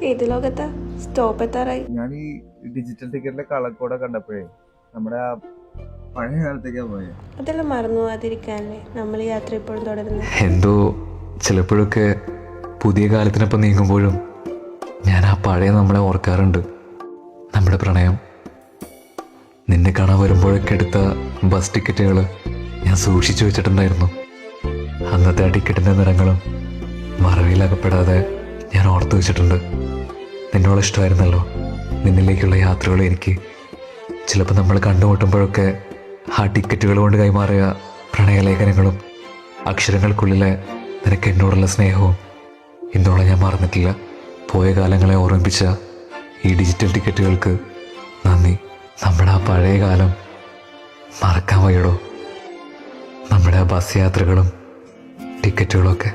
ഏത് ലോകത്താ? സ്റ്റോപ്പ് എത്താറായി. ഞാൻ ഈ ഡിജിറ്റൽ ടിക്കറ്റിലെ കളക്കോടെ കണ്ടപ്പോഴേ നമ്മുടെ ആ പഴയ കാലത്തേക്കാ പോയെ. അതെല്ലാം മറന്നു പോകാതിരിക്കാനല്ലേ നമ്മൾ ഈ യാത്ര ഇപ്പോഴും തുടരുന്നത്. എന്തോ ചിലപ്പോഴൊക്കെ പുതിയ കാലത്തിനൊപ്പം നീങ്ങുമ്പോഴും ഞാൻ ആ പഴയ നമ്മളെ ഓർക്കാറുണ്ട്. നമ്മുടെ പ്രണയം. നിന്നെ കാണാൻ വരുമ്പോഴൊക്കെ എടുത്ത ബസ് ടിക്കറ്റുകൾ ഞാൻ സൂക്ഷിച്ചു വെച്ചിട്ടുണ്ടായിരുന്നു. അന്നത്തെ ആ ടിക്കറ്റിൻ്റെ നിറങ്ങളും മറവിയിലകപ്പെടാതെ ഞാൻ ഓർത്തു വെച്ചിട്ടുണ്ട്. നിന്നോട് ഇഷ്ടമായിരുന്നല്ലോ നിന്നിലേക്കുള്ള യാത്രകൾ എനിക്ക്. ചിലപ്പോൾ നമ്മൾ കണ്ടുമുട്ടുമ്പോഴൊക്കെ ആ ടിക്കറ്റുകൾ കൊണ്ട് കൈമാറിയ പ്രണയലേഖനങ്ങളും അക്ഷരങ്ങൾക്കുള്ളിലെ നിനക്ക് എന്നോടുള്ള സ്നേഹവും ഇന്നോളം ഞാൻ മറന്നിട്ടില്ല. പോയ കാലങ്ങളെ ഓർമ്മിപ്പിച്ച ഈ ഡിജിറ്റൽ ടിക്കറ്റുകൾക്ക് നന്ദി. നമ്മുടെ ആ പഴയ കാലം മറക്കാൻ വയ്യടോ. നമ്മുടെ ആ ബസ് യാത്രകളും ടിക്കറ്റുകളും ഒക്കെ.